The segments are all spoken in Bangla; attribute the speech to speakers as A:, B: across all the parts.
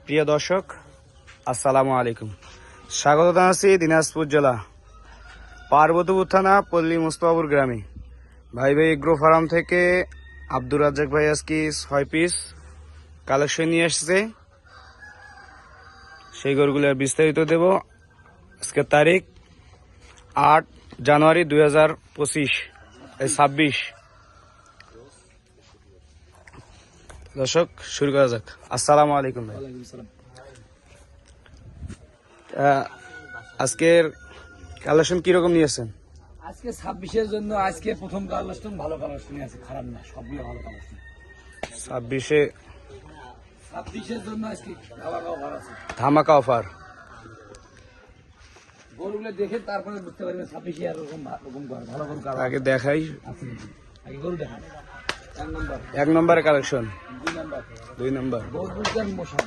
A: প্রিয় দর্শক, আসসালামু আলাইকুম। স্বাগত জানাচ্ছি দিনাজপুর জেলা পার্বতীপুর থানা পল্লী মুস্তাফাপুর গ্রামে। ভাই এগ্রো ফার্ম থেকে আব্দুর রাজ্জাক ভাই আজকে 6 পিস কালেকশন নিয়ে এসেছে। সেই গরুগুলোর বিস্তারিত দেব। আজকে তারিখ 8 জানুয়ারি 2026। দর্শক, শুরু করা যাক। আসসালামু আলাইকুম ভাই। আজকের কালেকশন কিরকম নিয়েছেন?
B: আজকে 26-এর জন্য আজকে প্রথম কালেকশন ভালো কালেকশন আছে, খারাপ না, সবই ভালো কালেকশন। 26-এর জন্য আজকে ধামাকা অফার আছে।
A: ধামাকা অফার।
B: গরুগুলো দেখে তারপরে বুঝতে পারবেন 26-এ আর রকম ভালো গরু
A: আগে দেখাই।
B: আগে গরু দেখান।
A: 1 নম্বরে কালেকশন।
B: 2 নম্বর
A: 2 নম্বর
B: গরুটার মোশন।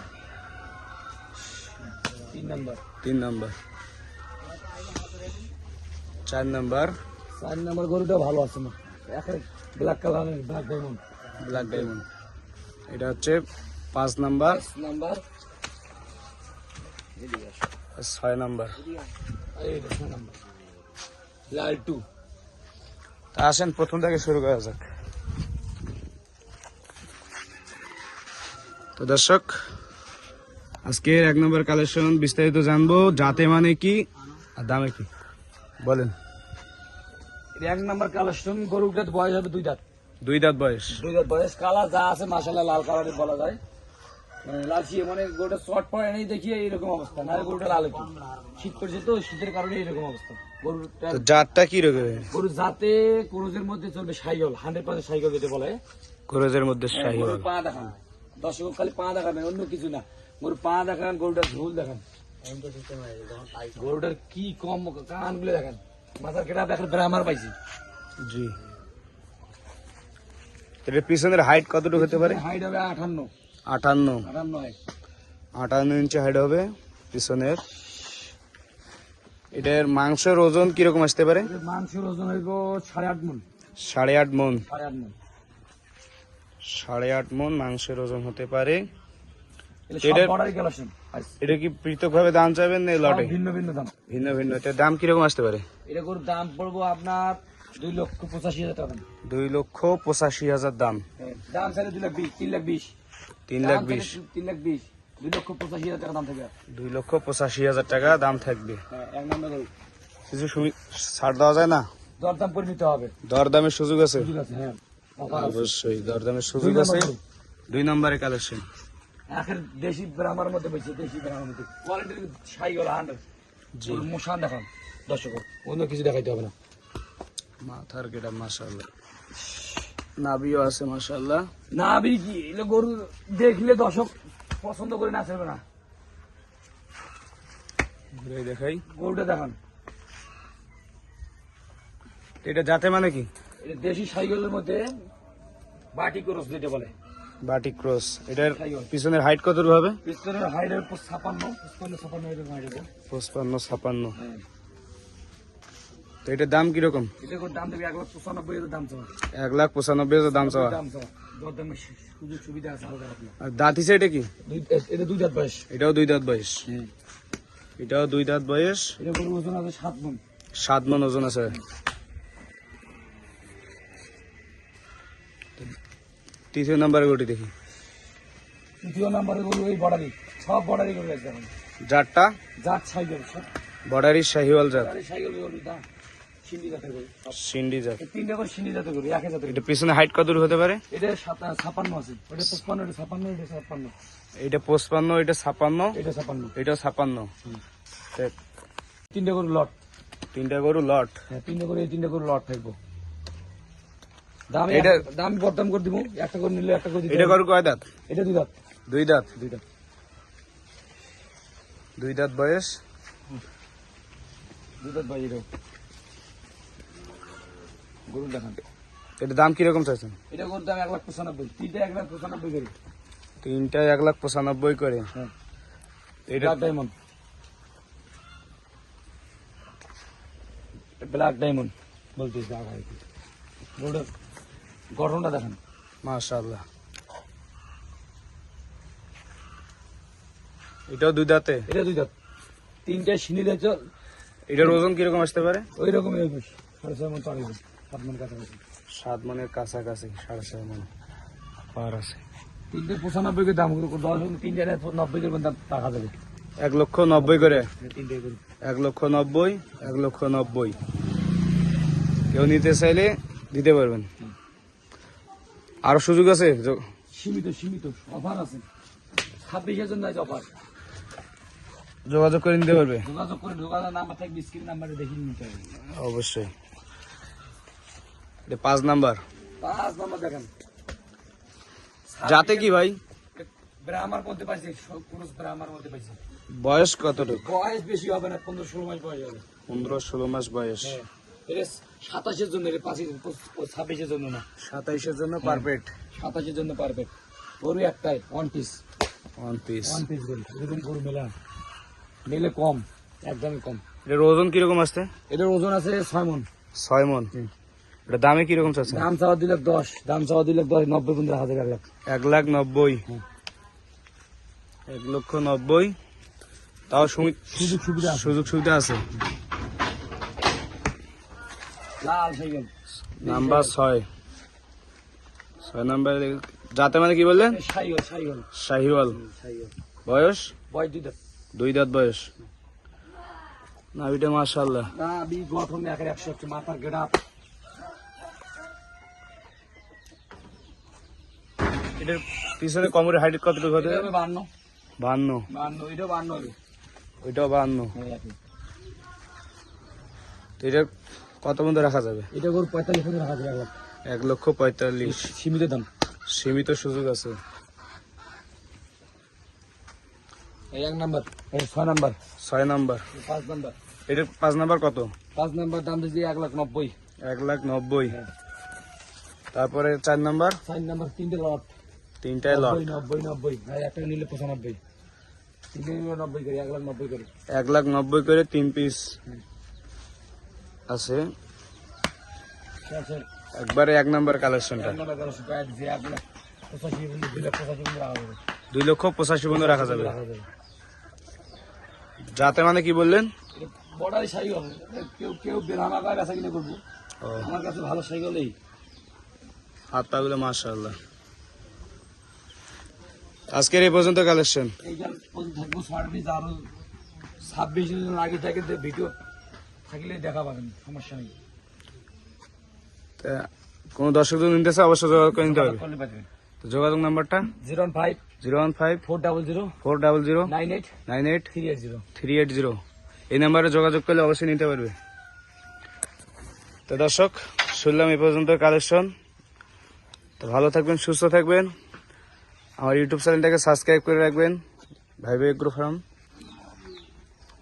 B: 3 নম্বর
A: 4 নম্বর
B: 4 নম্বর গরুটা ভালো আছে না, একের ব্ল্যাক কালারের ব্ল্যাক ডায়মন্ড।
A: এটা হচ্ছে 5 নম্বর। 6 নম্বর
B: লাল 2।
A: তা আসেন প্রথম থেকে শুরু করা যাক। তো দর্শক, আজকের 1 নম্বর কালেকশন বিস্তারিত জানবো। জাতে মানে কি আর দামে কি বলেন।
B: 1 নম্বর কালেকশন গরুটার বয়স হবে 2 দাঁত।
A: 2 দাঁত বয়স।
B: 2 দাঁত বয়স, কালার যা আছে মাশাআল্লাহ লাল কালারের বলা যায়। মানে লালচিয়ে মানে গরুটা শর্ট পড়ে নেই দেখিয়ে এইরকম অবস্থা, না গরুটা লাল কি শীত করছে তো, শীতের কারণে এইরকম অবস্থা গরুটা।
A: তো জাতটা কি রকম?
B: গরু জাতে ক্রুজের মধ্যে চলবে, সাইকেল 100% সাইকেল যেটা বলে।
A: ক্রোজের মধ্যে শাহিওয়াল।
B: গরুর পা দেখান দর্শক, খালি পা দেখাবেন, অন্য কিছু না। গরুর পা দেখান, গরুটার ঝোল দেখান, গরুটার কি কম কান গুলো দেখান, মাথার কেটা দেখার ব্রাহ্মার পাইছি।
A: জি। এর পিছনের হাইট কতটুকু হতে পারে?
B: হাইট হবে 58
A: ইঞ্চি হাইট হবে পিছনের। এটার মাংসের ওজন কিরকম আসতে পারে?
B: মাংসের ওজন হইব 8.5 মণ।
A: 8.5 মণ।
B: 8.5 মণ
A: 8.5 মণ মাংসের ওজন হতে পারে। এটা কি পৃথক ভাবে দাম চাইবেন না লটে?
B: ভিন্ন ভিন্ন দাম।
A: ভিন্ন। এটার দাম কিরকম আসতে পারে?
B: এটা গরুর দাম পড়বো আপনার 2,85,000 টাকা।
A: 2,85,000 দাম।
B: দাম চাইলে 2,20,000, 3,20,000।
A: 3,20,000,
B: 3,20,000, 2,85,000 টাকা দাম থাকবে।
A: 2,85,000 টাকা দাম থাকবে।
B: 1 নম্বর গরু।
A: কিছু ছাড় দেওয়া যায় না?
B: দরদাম করে নিতে হবে।
A: দরদামের সুযোগ আছে?
B: ঠিক আছে, হ্যাঁ
A: অবশ্যই দরদামের সুযোগ আছে। 2 নম্বরে কালেকশন।
B: একের দেশি ব্রাহ্মার মধ্যে পেয়েছে, দেশি ব্রাহ্মার মধ্যে কোয়ালিটির সাইকেল 100। জি, মোশান দেখান দর্শক, অন্য কিছু দেখাইতে হবে না।
A: মাথার গেটা মাশাআল্লাহ, নাভিও আছে মাশাআল্লাহ।
B: নাভি কি এগুলো গরু দেখলে দর্শক পছন্দ করে না চলবে না।
A: ঘুরে দেখাই,
B: গরুটা দেখান।
A: এটা জাতে মানে কি?
B: এটা দেশি সাইকেলের মধ্যে বাটি ক্রস যেটা বলে।
A: বাটি ক্রস। এটার পিছনের হাইট কতটুকু হবে?
B: পিস্তলের হাইট 56 এরকম হাইট হবে।
A: 55-56। তো এটার দাম কিরকম?
B: এটা দাম দেবে 1,95,000 দাম চাওয়া।
A: 1,95,000 দাম চাওয়া।
B: দরদামের সুযোগ সুবিধা আছে হালকা রাখলে।
A: আর দাঁত হিসেবে এটা কি?
B: এটা 2 দাঁত বয়স।
A: এটাও 2 দাঁত বয়স। এটাও 2 দাঁত বয়স।
B: এটা গরুর ওজন আছে 7 মণ।
A: 7 মণ ওজন আছে। তৃতীয় নাম্বারে গরুটি দেখি।
B: তৃতীয় নম্বরে গরু এই বর্ডারি, সব বর্ডারি গরু আছে এখন।
A: জাতটা?
B: জাত সাইকেল, সব
A: বর্ডারি শাহিওয়াল জাত।
B: সাইকেল গরু দাম সিন্ধি জাতের গরু।
A: সিন্ধি জাত।
B: 3টা করে সিন্ধি জাতের গরু, একই জাতের।
A: এটা পিছনে হাইট কতটুকু হতে পারে?
B: এটা 56 আছে। ওটা 55, এটা 56, এটা 56।
A: এটা 55, এটা 56,
B: এটা 56।
A: এটাও 56।
B: 3টা গরু লট।
A: 3টা গরু লট।
B: হ্যাঁ, 3টা গরু, এই 3টা গরু লট থাকবো। দাম
A: এটা
B: দাম বর্তমান করে দিব। একটা করে নিলে একটা করে দিতে।
A: এটা গরু কয় দাঁত?
B: এটা 2 দাঁত।
A: 2 দাঁত।
B: 2 দাঁত।
A: 2 দাঁত বয়স।
B: 2 দাঁত ভাই। এটা গরু দেখান।
A: এটা দাম কিরকম চাইছেন?
B: এটা গরুর দাম 1,95,000। 3টা 1,95,000 করে।
A: 3টা 1,95,000 করে।
B: হ্যাঁ,
A: এটা
B: ব্ল্যাক ডায়মন্ড। ব্ল্যাক ডায়মন্ড বলতে গরুটার গঠনটা দেখেন
A: মাশাআল্লাহ। এটাও দুই দাঁতে।
B: এটা দুই দাঁত, তিনটে সিনি দিয়েছে।
A: এটার ওজন কিরকম আসতে পারে?
B: ওই রকম 6.5 মন, 7 মন কাছাকাছি।
A: 7 মনের কাছাকাছি, 6.5 মন পার আছে।
B: তিনটে 95 করে দাম, 10 তিনটে 90 করে দাম টাকা যাবে।
A: 1,90,000 করে।
B: তিনটে করে
A: 1,90,000, 1,90,000। কেউ নিতে চাইলে দিতে পারবেন। আরো সুযোগ আছে?
B: সীমিত অফার আছে। 26-এর জন্য আছে অফার।
A: যোগাযোগ করে নিতে পারবে
B: যোগাযোগ করে, যোগাযোগ নাম্বার থাকবে স্ক্রিন নাম্বারে দেখিয়ে নিতে হবে।
A: অবশ্যই। এটা 5 নাম্বার।
B: 5 নাম্বার দেখেন।
A: যাতে কি ভাই?
B: ব্রাহ্মার মধ্যে পাইছে, পুরুষ ব্রাহ্মার মধ্যে পাইছে।
A: বয়স কতটুকু?
B: বয়স বেশি হবে না, 15-16 মাস বয়স হবে।
A: 15-16 মাস বয়স।
B: হ্যাঁ, এটা 27-এর জন্য, এটা 26-এর জন্য না।
A: 27-এর জন্য পারফেক্ট।
B: 27-এর জন্য পারফেক্ট। গরু একটাই, ওয়ান পিস।
A: One piece.
B: গরু এরকম গরু মেলে কম, একদমই কম।
A: এটার ওজন কিরকম আসছে?
B: এটার ওজন আছে 6 মন।
A: 6 মন। এটা দামে কিরকম চাচ্ছে?
B: দাম চাওয়া 2,10,000, দাম চাওয়া 2,10,000, 90-15,000, 1 লাখ।
A: 1,90,000।
B: হুম।
A: 1,90,000। তাও
B: সুযোগ সুবিধা আছে।
A: সুযোগ সুবিধা আছে।
B: লাল সাইকেল
A: নাম্বার 6 নাম্বার। যাতে মানে কি বললেন?
B: সাইকেল
A: শাহিওয়াল। বয়স?
B: বয়স 2 দাঁত।
A: 2 দাঁত বয়স। নাভিটা মাশাআল্লাহ।
B: না বি গঠন একের 100 হচ্ছে, মাথার গেটআপ।
A: এটার পিছনে কোমরের হাইট কতটুকু হতে?
B: 52।
A: 52।
B: এটা 52 হবে।
A: ওইটাও 52। তো এটা কত মধ্যে রাখা যাবে?
B: এটা গরু 45 করে রাখা যাবে, 1 লাখ।
A: 1,45,000।
B: সীমিত দাম।
A: সীমিত সুযোগ আছে।
B: এই 1 নাম্বার, এই 6 নাম্বার,
A: 6 নাম্বার।
B: 5 নাম্বার।
A: এটার 5 নাম্বার কত?
B: 5 নাম্বার দাম দিয়েছি 1,90,000।
A: 1,90,000।
B: হ্যাঁ।
A: তারপরে 4 নাম্বার।
B: 4 নাম্বার, 3টে লট।
A: 3টায় লট।
B: 90 ভাই, একটা নিলে 95, 3টে নিলে 90 করে, 1,90,000 করে।
A: 1,90,000 করে 3 পিস
B: হুম।
A: আছে।
B: স্যার
A: একবারে 1 নাম্বার কালেকশনটা।
B: 1 নাম্বার করে প্যাড যে 1,85,000 বলে 2,85,000 রাখা যাবে।
A: 2,85,000 পর্যন্ত রাখা যাবে।
B: রাখা যাবে।
A: যাতে মানে কি বললেন?
B: বড়াই সাইকেল, কেউ বেরামা গায়ে বেচা কিনে করবো।
A: ও,
B: আমার কাছে ভালো সাইকেলই।
A: হাত পাগুলো মাশাআল্লাহ। আজকের এই পর্যন্ত কালেকশন।
B: এইখান পর্যন্ত থাকবো, সার্ভিস আরো 26 দিন আগে থেকে ভিডিও থাকলে দেখা পাবেন, সমস্যা নেই।
A: তা কোনো দর্শক যদি নিতে চায় অবশ্যই যোগাযোগ করে নিতে হবে।
B: করলে পারবেন।
A: তো যোগাযোগ নাম্বারটা?
B: 015
A: 015
B: 400
A: 400
B: 98
A: 98
B: 380।
A: 380। এই নাম্বারে যোগাযোগ করলে অবশ্যই নিতে পারবে। তো দর্শক, শুনলাম এই পর্যন্ত কালেকশন। তো ভালো থাকবেন, সুস্থ থাকবেন। আমার ইউটিউব চ্যানেলটাকে সাবস্ক্রাইব করে রাখবেন, ভাই ভাই এগ্রো ফার্ম।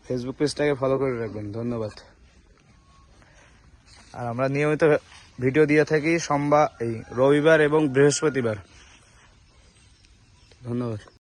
A: ফেসবুক পেজটাকে ফলো করে রাখবেন। ধন্যবাদ। আর আমরা নিয়মিত ভিডিও দিয়ে থাকি রবিবার এবং বৃহস্পতিবার। ধন্যবাদ।